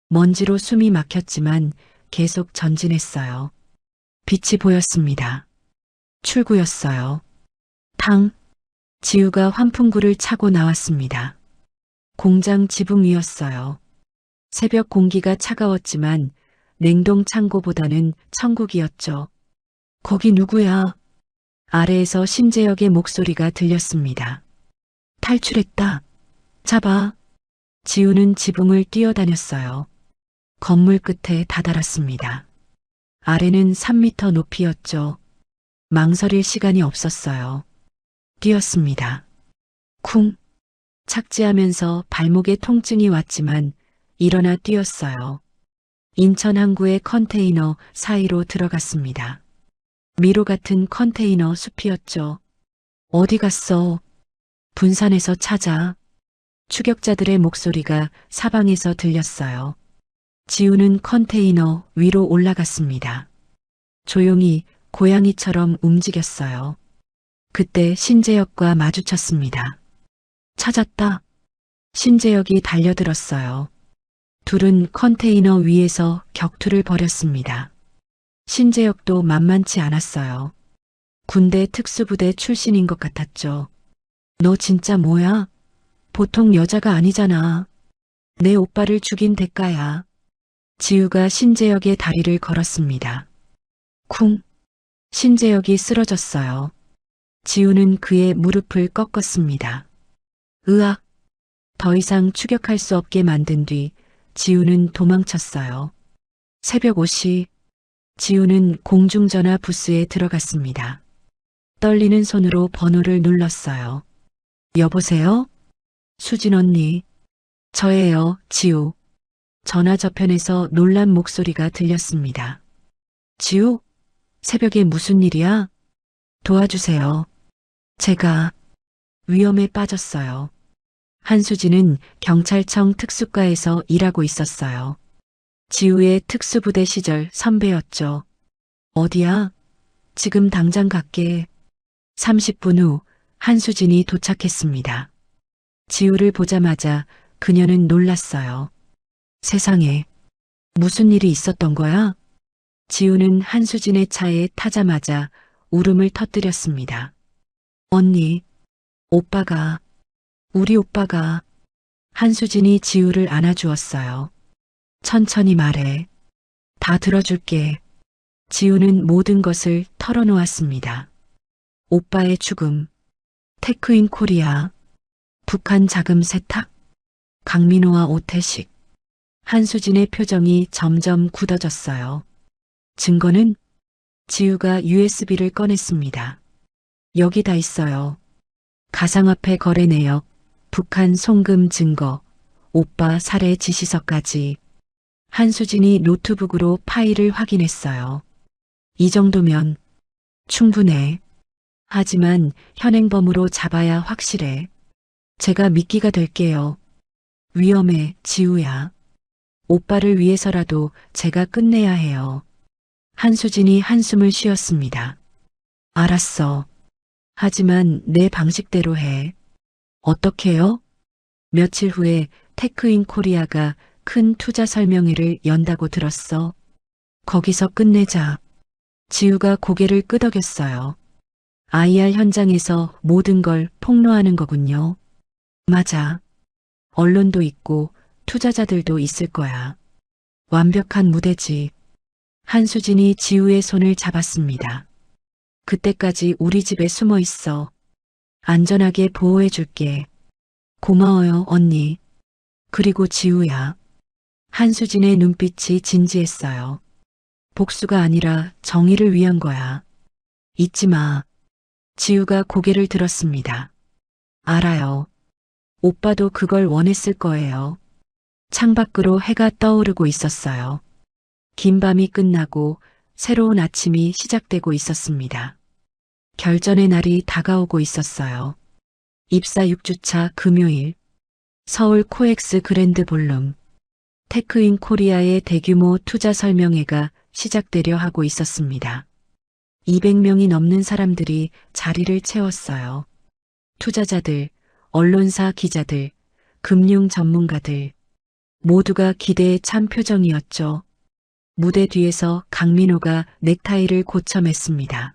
먼지로 숨이 막혔지만 계속 전진했어요. 빛이 보였습니다. 출구였어요. 탕. 지우가 환풍구를 차고 나왔습니다. 공장 지붕 위였어요. 새벽 공기가 차가웠지만 냉동 창고보다는 천국이었죠. 거기 누구야? 아래에서 신재혁의 목소리가 들렸습니다. 탈출했다. 잡아. 지우는 지붕을 뛰어다녔어요. 건물 끝에 다다랐습니다. 아래는 3m 높이였죠. 망설일 시간이 없었어요. 뛰었습니다. 쿵. 착지하면서 발목에 통증이 왔지만 일어나 뛰었어요. 인천 항구의 컨테이너 사이로 들어갔습니다. 미로 같은 컨테이너 숲이었죠. 어디 갔어? 분산해서 찾아. 추격자들의 목소리가 사방에서 들렸어요. 지우는 컨테이너 위로 올라갔습니다. 조용히 고양이처럼 움직였어요. 그때 신재혁과 마주쳤습니다. 찾았다. 신재혁이 달려들었어요. 둘은 컨테이너 위에서 격투를 벌였습니다. 신재혁도 만만치 않았어요. 군대 특수부대 출신인 것 같았죠. 너 진짜 뭐야? 보통 여자가 아니잖아. 내 오빠를 죽인 대가야. 지우가 신재혁의 다리를 걸었습니다. 쿵. 신재혁이 쓰러졌어요. 지우는 그의 무릎을 꺾었습니다. 으악. 더 이상 추격할 수 없게 만든 뒤 지우는 도망쳤어요. 새벽 5시. 지우는 공중전화 부스에 들어갔습니다. 떨리는 손으로 번호를 눌렀어요. 여보세요? 수진 언니. 저예요, 지우. 전화 저편에서 놀란 목소리가 들렸습니다. 지우? 새벽에 무슨 일이야? 도와주세요. 제가 위험에 빠졌어요. 한수진은 경찰청 특수과에서 일하고 있었어요. 지우의 특수부대 시절 선배였죠. 어디야? 지금 당장 갈게. 30분 후 한수진이 도착했습니다. 지우를 보자마자 그녀는 놀랐어요. 세상에, 무슨 일이 있었던 거야? 지우는 한수진의 차에 타자마자 울음을 터뜨렸습니다. 언니, 우리 오빠가. 한수진이 지우를 안아주었어요. 천천히 말해. 다 들어줄게. 지우는 모든 것을 털어놓았습니다. 오빠의 죽음, 테크인 코리아, 북한 자금 세탁, 강민호와 오태식. 한수진의 표정이 점점 굳어졌어요. 증거는? 지우가 USB를 꺼냈습니다. 여기 다 있어요. 가상화폐 거래 내역, 북한 송금 증거, 오빠 살해 지시서까지. 한수진이 노트북으로 파일을 확인했어요. 이 정도면 충분해. 하지만 현행범으로 잡아야 확실해. 제가 미끼가 될게요. 위험해, 지우야. 오빠를 위해서라도 제가 끝내야 해요. 한수진이 한숨을 쉬었습니다. 알았어. 하지만 내 방식대로 해. 어떻게요? 며칠 후에 테크인 코리아가 큰 투자 설명회를 연다고 들었어. 거기서 끝내자. 지우가 고개를 끄덕였어요. IR 현장에서 모든 걸 폭로하는 거군요. 맞아. 언론도 있고 투자자들도 있을 거야. 완벽한 무대지. 한수진이 지우의 손을 잡았습니다. 그때까지 우리 집에 숨어 있어. 안전하게 보호해 줄게. 고마워요, 언니. 그리고 지우야. 한수진의 눈빛이 진지했어요. 복수가 아니라 정의를 위한 거야. 잊지 마. 지우가 고개를 들었습니다. 알아요. 오빠도 그걸 원했을 거예요. 창밖으로 해가 떠오르고 있었어요. 긴 밤이 끝나고 새로운 아침이 시작되고 있었습니다. 결전의 날이 다가오고 있었어요. 입사 6주차 금요일, 서울 코엑스 그랜드 볼룸, 테크인 코리아의 대규모 투자 설명회가 시작되려 하고 있었습니다. 200명이 넘는 사람들이 자리를 채웠어요. 투자자들, 언론사 기자들, 금융 전문가들, 모두가 기대에 찬 표정이었죠. 무대 뒤에서 강민호가 넥타이를 고쳐 맸습니다.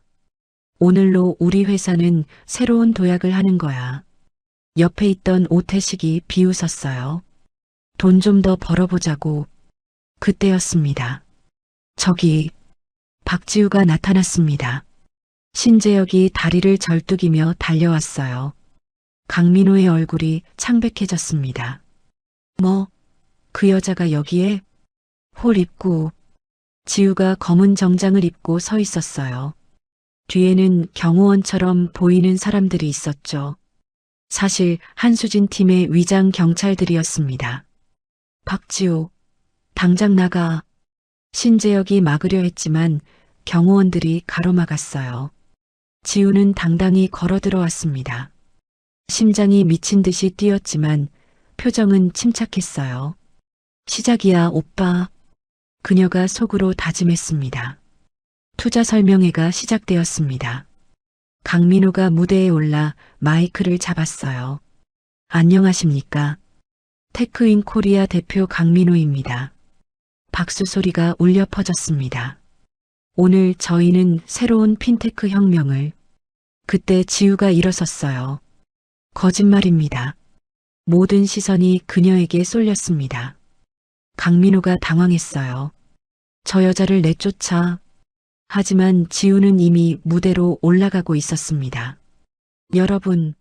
오늘로 우리 회사는 새로운 도약을 하는 거야. 옆에 있던 오태식이 비웃었어요. 돈 좀 더 벌어보자고. 그때였습니다. 저기 박지우가 나타났습니다. 신재혁이 다리를 절뚝이며 달려왔어요. 강민호의 얼굴이 창백해졌습니다. 뭐, 그 여자가 여기에? 홀 입구. 지우가 검은 정장을 입고 서 있었어요. 뒤에는 경호원처럼 보이는 사람들이 있었죠. 사실 한수진 팀의 위장 경찰들이었습니다. 박지우, 당장 나가. 신재혁이 막으려 했지만 경호원들이 가로막았어요. 지우는 당당히 걸어 들어왔습니다. 심장이 미친 듯이 뛰었지만 표정은 침착했어요. 시작이야, 오빠. 그녀가 속으로 다짐했습니다. 투자 설명회가 시작되었습니다. 강민호가 무대에 올라 마이크를 잡았어요. 안녕하십니까. 테크인 코리아 대표 강민호입니다. 박수 소리가 울려 퍼졌습니다. 오늘 저희는 새로운 핀테크 혁명을. 그때 지우가 일어섰어요. 거짓말입니다. 모든 시선이 그녀에게 쏠렸습니다. 강민호가 당황했어요. 저 여자를 내쫓아. 하지만 지우는 이미 무대로 올라가고 있었습니다. 여러분,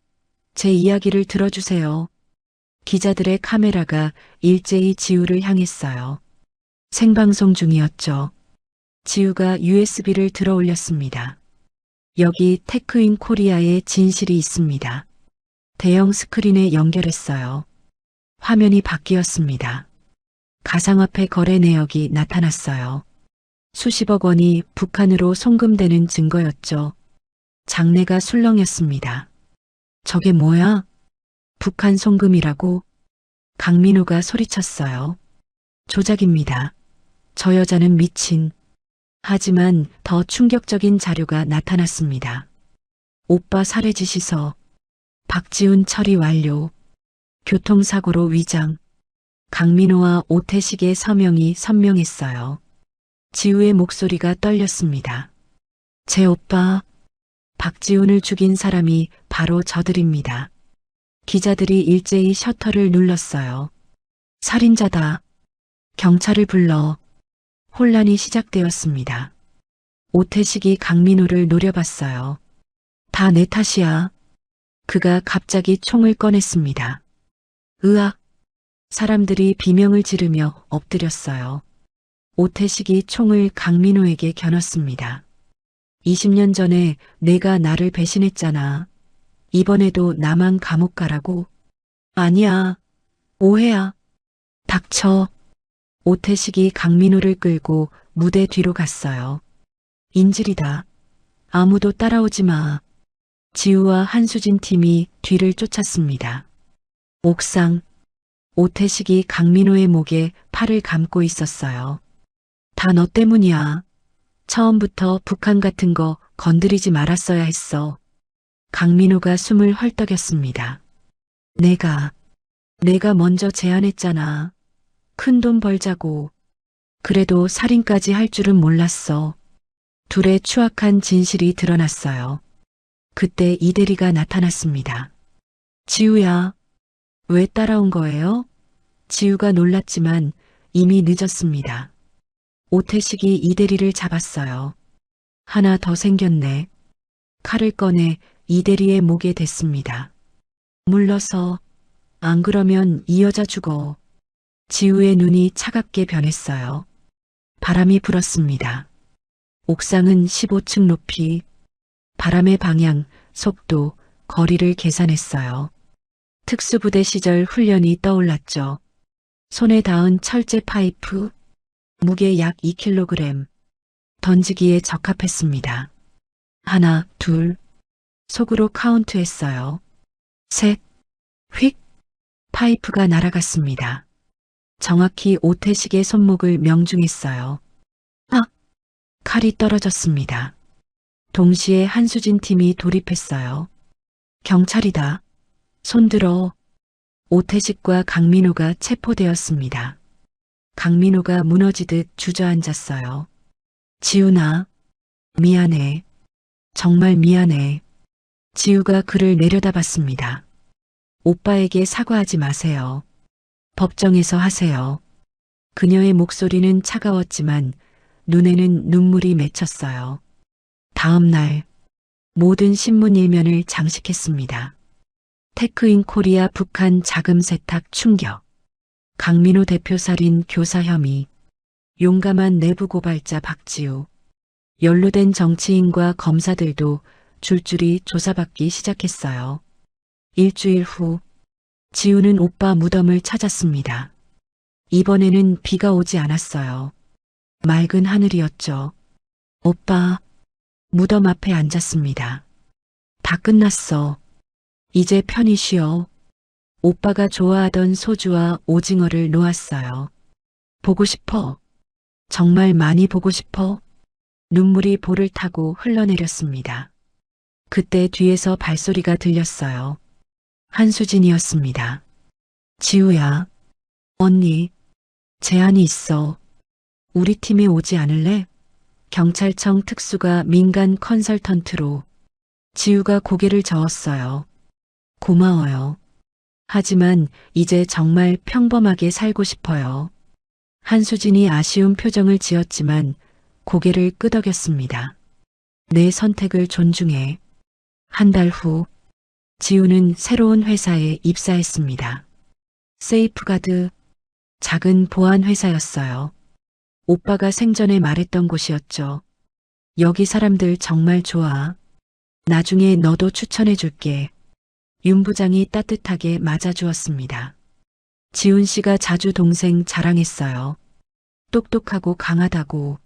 제 이야기를 들어주세요. 기자들의 카메라가 일제히 지우를 향했어요. 생방송 중이었죠. 지우가 USB를 들어 올렸습니다. 여기 테크인 코리아의 진실이 있습니다. 대형 스크린에 연결했어요. 화면이 바뀌었습니다. 가상화폐 거래 내역이 나타났어요. 수십억 원이 북한으로 송금되는 증거였죠. 장내가 술렁였습니다. 저게 뭐야? 북한 송금이라고? 강민호가 소리쳤어요. 조작입니다. 저 여자는 미친. 하지만 더 충격적인 자료가 나타났습니다. 오빠 살해 지시서, 박지훈 처리 완료, 교통사고로 위장, 강민호와 오태식의 서명이 선명했어요. 지우의 목소리가 떨렸습니다. 제 오빠, 박지훈을 죽인 사람이 바로 저들입니다. 기자들이 일제히 셔터를 눌렀어요. 살인자다. 경찰을 불러. 혼란이 시작되었습니다. 오태식이 강민호를 노려봤어요. 다 내 탓이야. 그가 갑자기 총을 꺼냈습니다. 으악! 사람들이 비명을 지르며 엎드렸어요. 오태식이 총을 강민호에게 겨눴습니다. 20년 전에 내가 나를 배신했잖아. 이번에도 나만 감옥 가라고? 아니야. 오해야. 닥쳐. 오태식이 강민호를 끌고 무대 뒤로 갔어요. 인질이다. 아무도 따라오지 마. 지우와 한수진 팀이 뒤를 쫓았습니다. 옥상. 오태식이 강민호의 목에 팔을 감고 있었어요. 다 너 때문이야. 처음부터 북한 같은 거 건드리지 말았어야 했어. 강민호가 숨을 헐떡였습니다. 내가 먼저 제안했잖아. 큰 돈 벌자고. 그래도 살인까지 할 줄은 몰랐어. 둘의 추악한 진실이 드러났어요. 그때 이대리가 나타났습니다. 지우야, 왜 따라온 거예요? 지우가 놀랐지만 이미 늦었습니다. 오태식이 이대리를 잡았어요. 하나 더 생겼네. 칼을 꺼내 이대리의 목에 댔습니다. 물러서. 안 그러면 이 여자 죽어. 지우의 눈이 차갑게 변했어요. 바람이 불었습니다. 옥상은 15층 높이. 바람의 방향, 속도, 거리를 계산했어요. 특수부대 시절 훈련이 떠올랐죠. 손에 닿은 철제 파이프, 무게 약 2kg. 던지기에 적합했습니다. 하나, 둘. 속으로 카운트했어요. 셋, 휙. 파이프가 날아갔습니다. 정확히 오태식의 손목을 명중했어요. 아! 칼이 떨어졌습니다. 동시에 한수진 팀이 돌입했어요. 경찰이다. 손들어. 오태식과 강민호가 체포되었습니다. 강민호가 무너지듯 주저앉았어요. 지훈아, 미안해. 정말 미안해. 지우가 그를 내려다봤습니다. 오빠에게 사과하지 마세요. 법정에서 하세요. 그녀의 목소리는 차가웠지만 눈에는 눈물이 맺혔어요. 다음 날 모든 신문 일면을 장식했습니다. 테크인 코리아 북한 자금 세탁 충격. 강민호 대표 살인 교사 혐의. 용감한 내부 고발자 박지우. 연루된 정치인과 검사들도 줄줄이 조사받기 시작했어요. 일주일 후 지우는 오빠 무덤을 찾았습니다. 이번에는 비가 오지 않았어요. 맑은 하늘이었죠. 오빠, 무덤 앞에 앉았습니다. 다 끝났어. 이제 편히 쉬어. 오빠가 좋아하던 소주와 오징어를 놓았어요. 보고 싶어. 정말 많이 보고 싶어. 눈물이 볼을 타고 흘러내렸습니다. 그때 뒤에서 발소리가 들렸어요. 한수진이었습니다. 지우야, 언니, 제안이 있어. 우리 팀에 오지 않을래? 경찰청 특수가 민간 컨설턴트로. 지우가 고개를 저었어요. 고마워요. 하지만 이제 정말 평범하게 살고 싶어요. 한수진이 아쉬운 표정을 지었지만 고개를 끄덕였습니다. 내 선택을 존중해. 한 달 후, 지우는 새로운 회사에 입사했습니다. 세이프가드, 작은 보안 회사였어요. 오빠가 생전에 말했던 곳이었죠. 여기 사람들 정말 좋아. 나중에 너도 추천해 줄게. 윤 부장이 따뜻하게 맞아주었습니다. 지훈 씨가 자주 동생 자랑했어요. 똑똑하고 강하다고.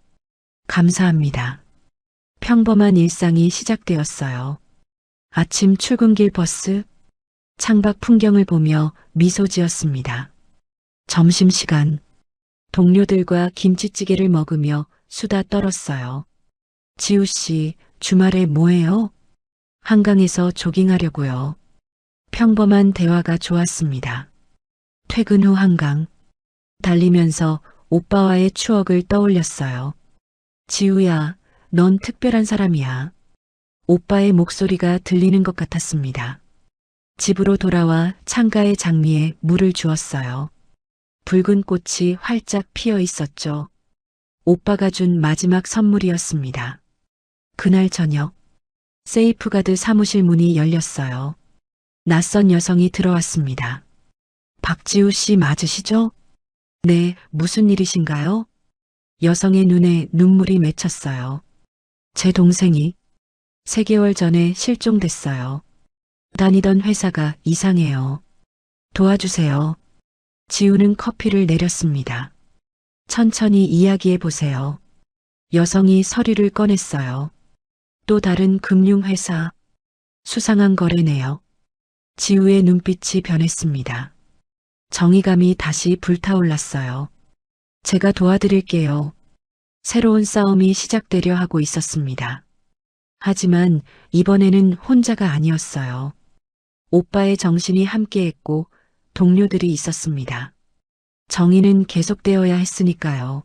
감사합니다. 평범한 일상이 시작되었어요. 아침 출근길 버스, 창밖 풍경을 보며 미소 지었습니다. 점심시간, 동료들과 김치찌개를 먹으며 수다 떨었어요. 지우 씨, 주말에 뭐해요? 한강에서 조깅하려고요. 평범한 대화가 좋았습니다. 퇴근 후 한강, 달리면서 오빠와의 추억을 떠올렸어요. 지우야, 넌 특별한 사람이야. 오빠의 목소리가 들리는 것 같았습니다. 집으로 돌아와 창가의 장미에 물을 주었어요. 붉은 꽃이 활짝 피어 있었죠. 오빠가 준 마지막 선물이었습니다. 그날 저녁, 세이프가드 사무실 문이 열렸어요. 낯선 여성이 들어왔습니다. 박지우 씨 맞으시죠? 네, 무슨 일이신가요? 여성의 눈에 눈물이 맺혔어요. 제 동생이 3개월 전에 실종됐어요. 다니던 회사가 이상해요. 도와주세요. 지우는 커피를 내렸습니다. 천천히 이야기해 보세요. 여성이 서류를 꺼냈어요. 또 다른 금융회사. 수상한 거래네요. 지우의 눈빛이 변했습니다. 정의감이 다시 불타올랐어요. 제가 도와드릴게요. 새로운 싸움이 시작되려 하고 있었습니다. 하지만 이번에는 혼자가 아니었어요. 오빠의 정신이 함께했고 동료들이 있었습니다. 정의는 계속되어야 했으니까요.